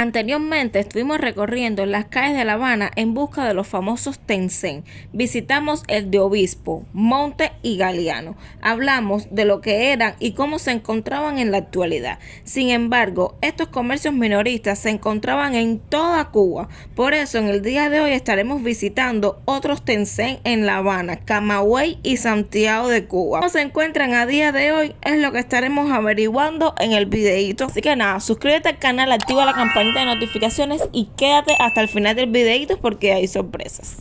Anteriormente estuvimos recorriendo las calles de La Habana en busca de los famosos Tencent. Visitamos el de Obispo, Monte y Galeano. Hablamos de lo que eran y cómo se encontraban en la actualidad. Sin embargo, estos comercios minoristas se encontraban en toda Cuba. Por eso en el día de hoy estaremos visitando otros Tencent en La Habana, Camagüey y Santiago de Cuba. ¿Cómo se encuentran a día de hoy? Es lo que estaremos averiguando en el videito. Así que nada, suscríbete al canal, activa la campanita de notificaciones y quédate hasta el final del videito porque hay sorpresas.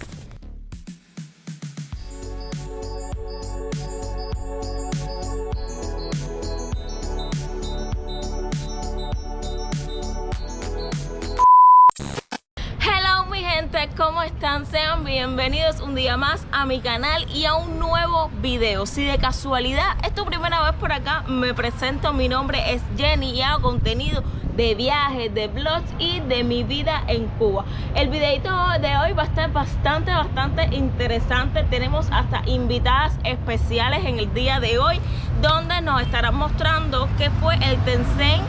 Hello mi gente, ¿cómo están? Sean bienvenidos un día más a mi canal y a un nuevo video. Si de casualidad es tu primera vez por acá, me presento, mi nombre es Jenny y hago contenido de viajes, de vlogs y de mi vida en Cuba. El videito de hoy va a estar bastante interesante. Tenemos hasta invitadas especiales en el día de hoy, donde nos estarán mostrando qué fue el Tencent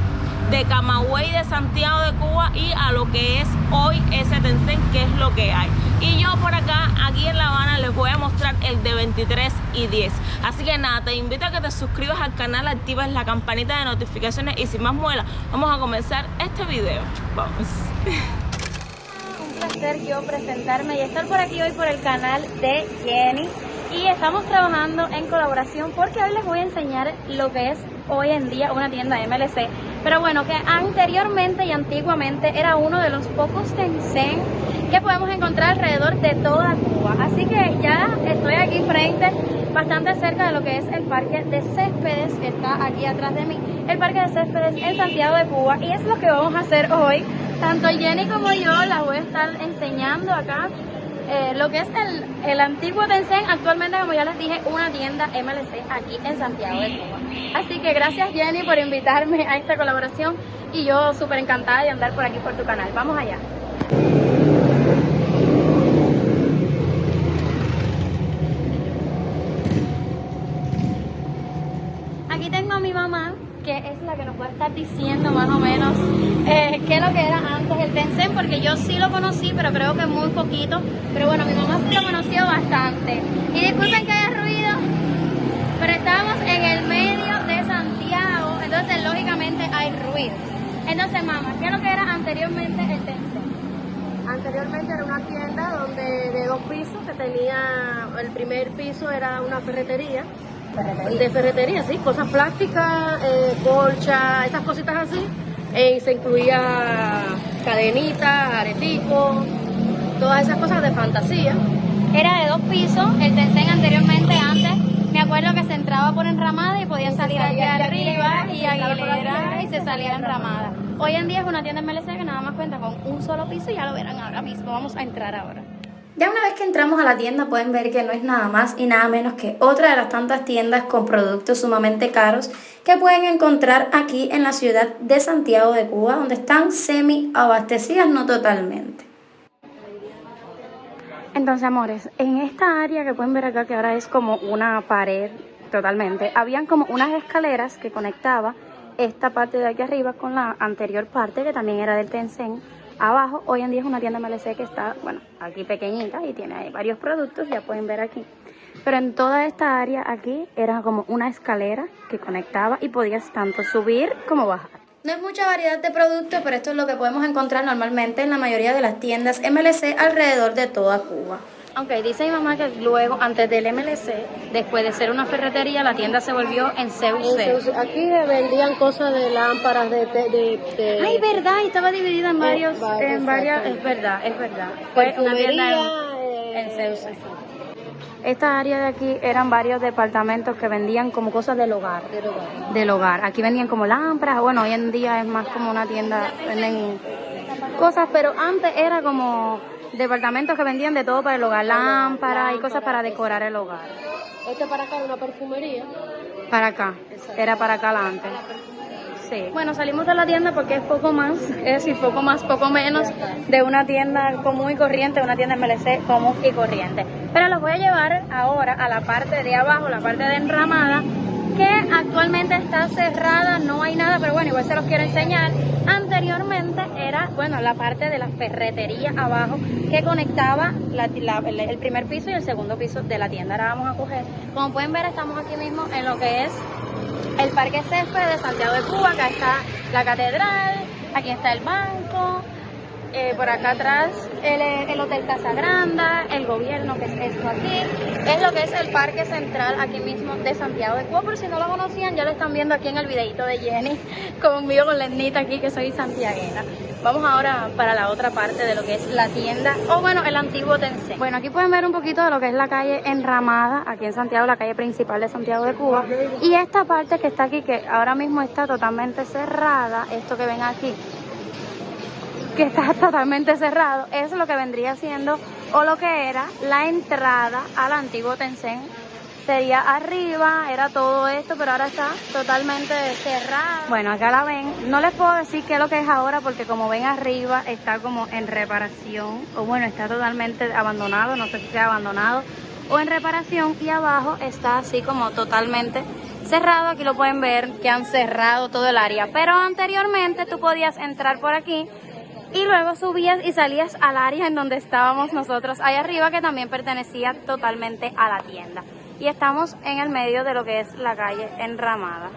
de Camagüey de Santiago de Cuba y a lo que es hoy ese Tencent, que es lo que hay. Y yo por acá, aquí en La Habana, les voy a mostrar el de 23 y 10. Así que nada, te invito a que te suscribas al canal, actives la campanita de notificaciones y sin más muela, vamos a comenzar este video. Vamos. Un placer yo presentarme y estar por aquí hoy por el canal de Jenny. Y estamos trabajando en colaboración porque hoy les voy a enseñar lo que es hoy en día una tienda MLC. Pero bueno, que anteriormente y antiguamente era uno de los pocos Tencent que podemos encontrar alrededor de toda Cuba. Así que ya estoy aquí frente, bastante cerca de lo que es el Parque de Céspedes, que está aquí atrás de mí. El Parque de Céspedes en Santiago de Cuba. Y es lo que vamos a hacer hoy. Tanto Jenny como yo las voy a estar enseñando acá. Lo que es el antiguo Tencent, actualmente, como ya les dije, una tienda MLC aquí en Santiago de Cuba. Así que gracias Jenny por invitarme a esta colaboración y yo súper encantada de andar por aquí por tu canal. Vamos allá. Aquí tengo a mi mamá, que es la que nos va a estar diciendo más o menos qué es lo que era antes el Tencent, porque yo sí lo conocí, pero creo que muy poquito. Pero bueno, mi mamá sí lo conoció bastante. Y disculpen que haya ruido, pero estábamos en el medio de Santiago, entonces lógicamente hay ruido. Entonces, mamá, ¿qué es lo que era anteriormente el Tencent? Anteriormente era una tienda de 2 pisos que tenía, el primer piso era una ferretería. De ferretería, sí, cosas plásticas, colcha, esas cositas así. Se incluía cadenitas, areticos, todas esas cosas de fantasía. Era de 2 pisos, el Tencent anteriormente, antes, me acuerdo que se entraba por enramada y podía salir aquí arriba y Aguilera y se salía enramada. Hoy en día es una tienda MLC que nada más cuenta con un solo piso y ya lo verán ahora mismo. Vamos a entrar ahora. Ya una vez que entramos a la tienda pueden ver que no es nada más y nada menos que otra de las tantas tiendas con productos sumamente caros que pueden encontrar aquí en la ciudad de Santiago de Cuba, donde están semi abastecidas, no totalmente. Entonces, amores, en esta área que pueden ver acá, que ahora es como una pared totalmente, habían como unas escaleras que conectaba esta parte de aquí arriba con la anterior parte que también era del Tencent. Abajo, hoy en día es una tienda MLC que está, bueno, aquí pequeñita y tiene varios productos, ya pueden ver aquí. Pero en toda esta área aquí era como una escalera que conectaba y podías tanto subir como bajar. No es mucha variedad de productos, pero esto es lo que podemos encontrar normalmente en la mayoría de las tiendas MLC alrededor de toda Cuba. Aunque dice mi mamá que luego, antes del MLC, después de ser una ferretería, la tienda se volvió en CUC. Aquí vendían cosas de lámparas, Ay, verdad, y estaba dividida en varios, en varias, es verdad. Fue una tienda en CUC. Esta área de aquí eran varios departamentos que vendían como cosas del hogar. Del hogar. Aquí vendían como lámparas, bueno, hoy en día es más como una tienda, venden cosas, pero antes era como departamentos que vendían de todo para el hogar, lámparas y cosas para decorar el hogar. Este para acá es una perfumería. Para acá, era para acá adelante. Sí. Bueno, salimos de la tienda porque es poco más, es decir, poco más, poco menos de una tienda común y corriente, una tienda MLC común y corriente. Pero los voy a llevar ahora a la parte de abajo, la parte de enramada, que actualmente está cerrada, no hay nada, pero bueno, igual se los quiero enseñar. Anteriormente era, bueno, la parte de la ferretería abajo que conectaba el primer piso y el segundo piso de la tienda. Ahora vamos a coger, como pueden ver, estamos aquí mismo en lo que es el Parque Césped de Santiago de Cuba. Acá está la catedral, aquí está el banco, por acá atrás el Hotel Casa Granda, el gobierno, que es esto aquí, es lo que es el Parque Central aquí mismo de Santiago de Cuba. Por si no lo conocían, ya lo están viendo aquí en el videito de Jenny, conmigo con Lenita aquí, que soy santiaguera. Vamos ahora para la otra parte de lo que es la tienda, o bueno, el antiguo Tencent. Bueno, aquí pueden ver un poquito de lo que es la calle Enramada, aquí en Santiago, la calle principal de Santiago de Cuba. Y esta parte que está aquí, que ahora mismo está totalmente cerrada, esto que ven aquí, que está totalmente cerrado, es lo que vendría siendo, o lo que era, la entrada al antiguo Tencent. Sería arriba, era todo esto, pero ahora está totalmente cerrado. Bueno, acá la ven. No les puedo decir qué es lo que es ahora, porque como ven arriba está como en reparación, o bueno, está totalmente abandonado, no sé si sea abandonado o en reparación, y abajo está así como totalmente cerrado. Aquí lo pueden ver que han cerrado todo el área, pero anteriormente tú podías entrar por aquí y luego subías y salías al área en donde estábamos nosotros ahí arriba, que también pertenecía totalmente a la tienda. Y estamos en el medio de lo que es la calle Enramada.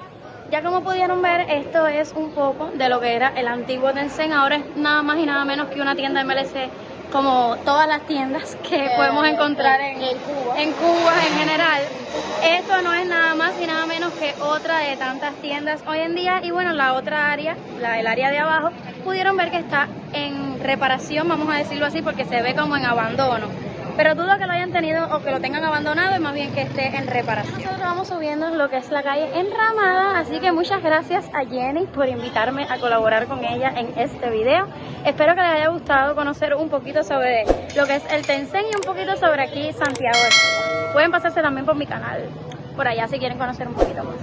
Ya como pudieron ver, esto es un poco de lo que era el antiguo Tencent. Ahora es nada más y nada menos que una tienda MLC, como todas las tiendas que podemos encontrar en Cuba en general. Esto no es nada más y nada menos que otra de tantas tiendas hoy en día. Y bueno, la otra área, el área de abajo, pudieron ver que está en reparación, vamos a decirlo así, porque se ve como en abandono. Pero dudo que lo hayan tenido o que lo tengan abandonado, y más bien que esté en reparación. Nosotros vamos subiendo lo que es la calle Enramada, así que muchas gracias a Jenny por invitarme a colaborar con ella en este video. Espero que les haya gustado conocer un poquito sobre lo que es el Tencent y un poquito sobre aquí Santiago de Cuba. Pueden pasarse también por mi canal, por allá, si quieren conocer un poquito más.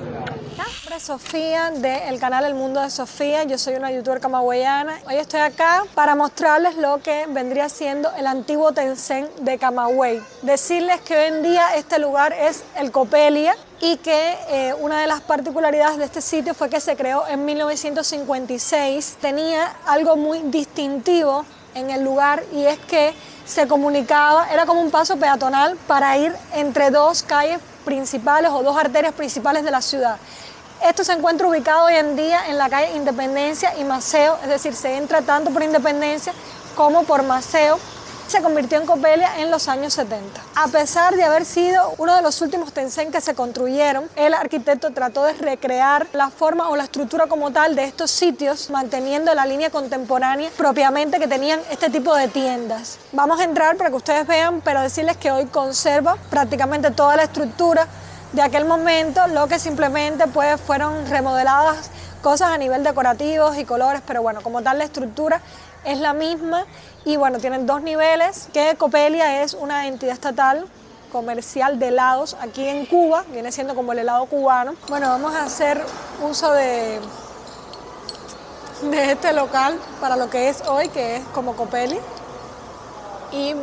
Nombre es Sofía, del canal El Mundo de Sofía. Yo soy una youtuber camagüeyana. Hoy estoy acá para mostrarles lo que vendría siendo el antiguo Tencent de Camagüey. Decirles que hoy en día este lugar es el Copelia, y que una de las particularidades de este sitio fue que se creó en 1956. Tenía algo muy distintivo en el lugar, y es que se comunicaba, era como un paso peatonal para ir entre dos calles principales o dos arterias principales de la ciudad. Esto se encuentra ubicado hoy en día en la calle Independencia y Maceo, es decir, se entra tanto por Independencia como por Maceo. Se convirtió en Copelia en los años 70. A pesar de haber sido uno de los últimos Tencent que se construyeron, el arquitecto trató de recrear la forma o la estructura como tal de estos sitios, manteniendo la línea contemporánea propiamente que tenían este tipo de tiendas. Vamos a entrar para que ustedes vean, pero decirles que hoy conserva prácticamente toda la estructura de aquel momento, lo que simplemente pues fueron remodeladas cosas a nivel decorativos y colores, pero bueno, como tal la estructura es la misma. Y bueno, tienen dos niveles, que Copelia es una entidad estatal comercial de helados aquí en Cuba, viene siendo como el helado cubano. Bueno, vamos a hacer uso de este local para lo que es hoy, que es como Copelia. Y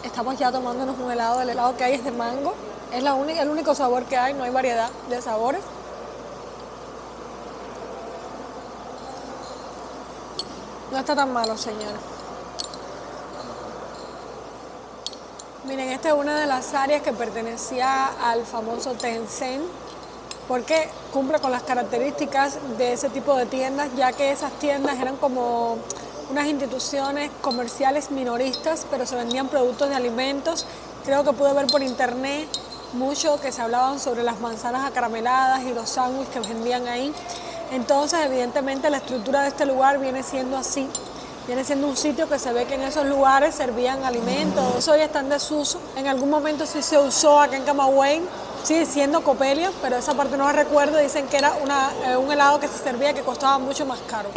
estamos ya tomándonos un helado, el helado que hay es de mango, es el único sabor que hay, no hay variedad de sabores. No está tan malo, señores. Miren, esta es una de las áreas que pertenecía al famoso Tencent, porque cumple con las características de ese tipo de tiendas, ya que esas tiendas eran como unas instituciones comerciales minoristas, pero se vendían productos de alimentos. Creo que pude ver por internet mucho que se hablaban sobre las manzanas acarameladas y los sándwiches que vendían ahí. Entonces, evidentemente, la estructura de este lugar viene siendo así. Viene siendo un sitio que se ve que en esos lugares servían alimentos. Eso hoy está en desuso. En algún momento sí se usó acá en Camagüey, sigue siendo Copelia, pero esa parte no la recuerdo. Dicen que era un helado que se servía que costaba mucho más caro.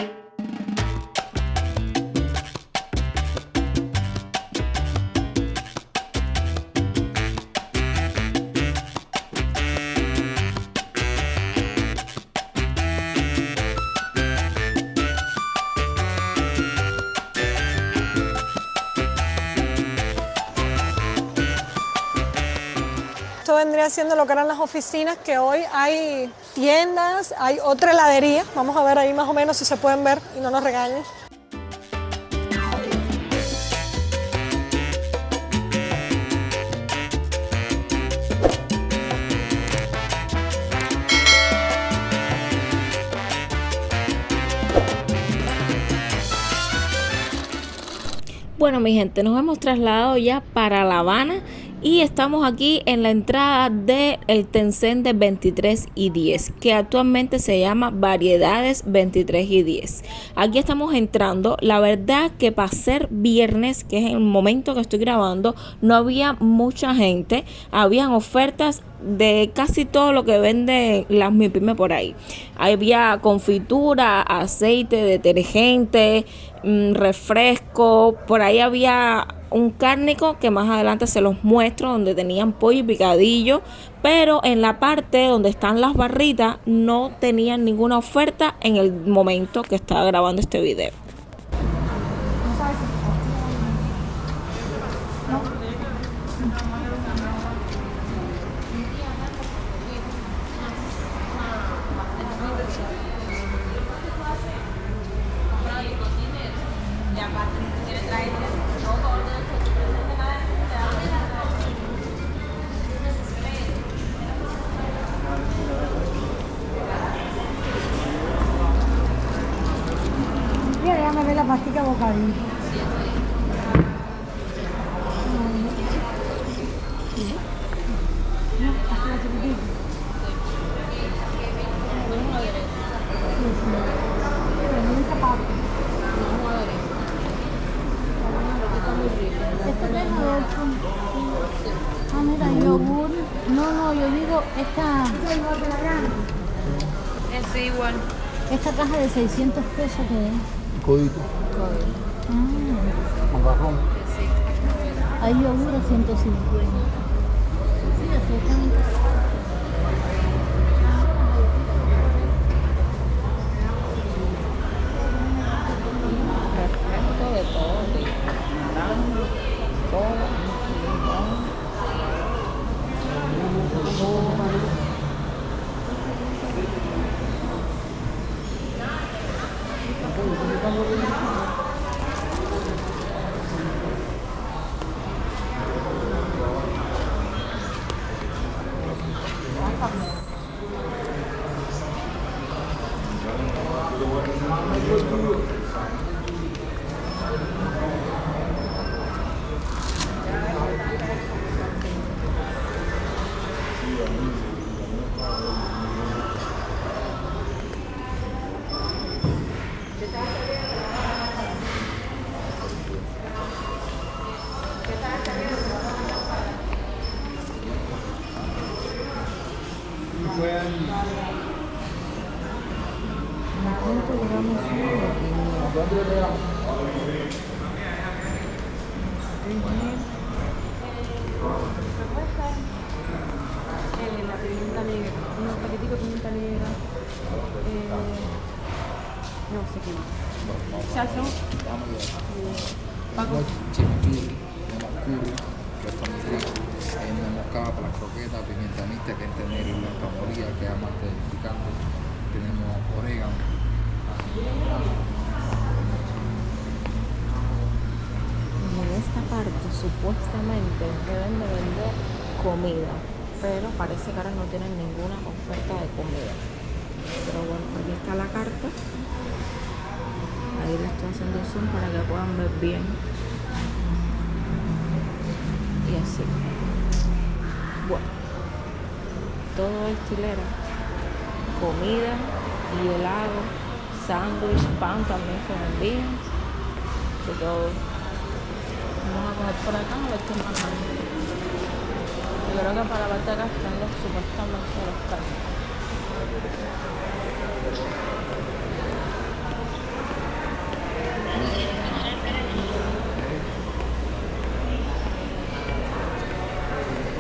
Esto vendría siendo lo que eran las oficinas, que hoy hay tiendas, hay otra heladería. Vamos a ver ahí más o menos si se pueden ver y no nos regañen. Bueno, mi gente, nos hemos trasladado ya para La Habana y estamos aquí en la entrada del Tencent de 23 y 10, que actualmente se llama Variedades 23 y 10. Aquí estamos entrando. La verdad que para ser viernes, que es el momento que estoy grabando, no había mucha gente. Habían ofertas de casi todo lo que venden las MIPYME por ahí. Había confitura, aceite, detergente, refresco. Por ahí había un cárnico que más adelante se los muestro, donde tenían pollo y picadillo, pero en la parte donde están las barritas no tenían ninguna oferta en el momento que estaba grabando este video. Mira, déjame ver la pastica bocadillo. Ah, mira, yogur. No, yo digo esta. Es igual. Esta caja de 600 pesos que es. Codito. Macarrón. Hay yogur a 150. Sí, exactamente. La pimienta negra, unos paquetitos de pimienta negra, no sé qué más. Salsa. Paco. Chimichurri, tenemos curry, que está muy rico. Hay una moscada para las croquetas, pimienta mixta, que es tener la camoría, que es amante del picante. Tenemos orégano. Y en esta parte supuestamente deben de vender comida, pero parece que ahora no tienen ninguna oferta de comida. Pero bueno, aquí está la carta. Ahí le estoy haciendo zoom para que puedan ver bien. Y así. Bueno, todo es hilera. Comida y helado, sándwich, pan también se vendían. De todo. Vamos a coger por acá a ver qué más hay. Yo creo que para la parte de acá están los supuestamente los carros.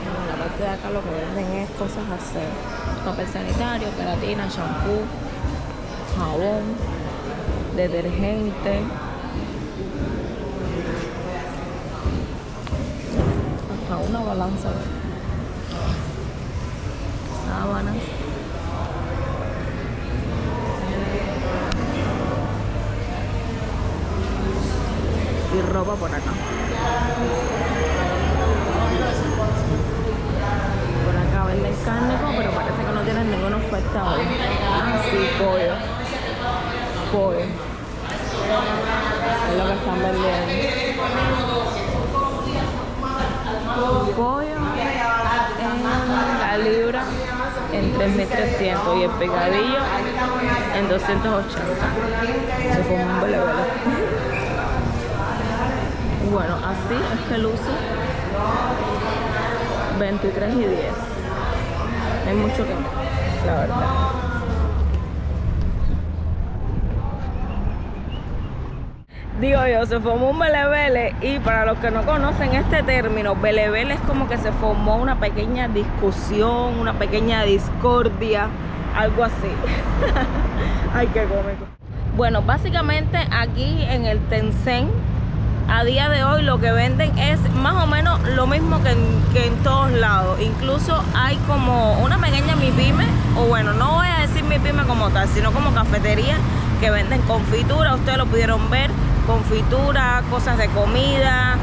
En la parte de acá lo que venden es cosas así: papel sanitario, queratina, shampoo, jabón, detergente, hasta una balanza. sábanas. Y ropa por acá. Por acá venden cárnico, pero parece que no tienen ninguna oferta hoy. Ah, sí, pollo. Pollo. Es lo que están vendiendo. Pollo en la libra en 3.300 y el picadillo en 280. Se fue un vele. Bueno, así es que luce 23 y 10. Hay mucho que ver, la verdad. Digo yo, se formó un belebele, y para los que no conocen este término, belebele es como que se formó una pequeña discusión, una pequeña discordia, algo así. Ay, qué cómico. Bueno, básicamente aquí en el Tencent, a día de hoy lo que venden es más o menos lo mismo que en todos lados. Incluso hay como una pequeña mipyme, o bueno, no voy a decir mipyme como tal, sino como cafetería que venden confitura. Ustedes lo pudieron ver, confitura, cosas de comida,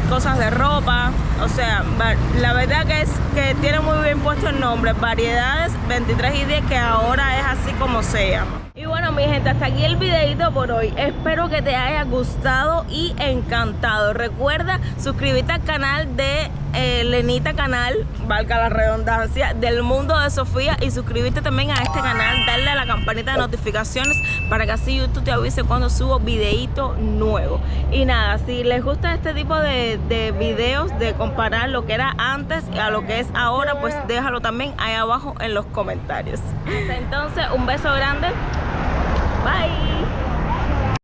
cosas de ropa. O sea, la verdad que es que tiene muy bien puesto el nombre, Variedades 23 y 10, que ahora es así como se llama. Y bueno, mi gente, hasta aquí el videito por hoy. Espero que te haya gustado y encantado. Recuerda suscribirte al canal de Lenita Canal, valga la redundancia, del mundo de Sofía, y suscribirte también a este canal, darle a la campanita de notificaciones para que así YouTube te avise cuando subo videito nuevo. Y nada, si les gusta este tipo de videos de comparar lo que era antes a lo que es ahora, pues déjalo también ahí abajo en los comentarios. Hasta entonces, un beso grande. Bye.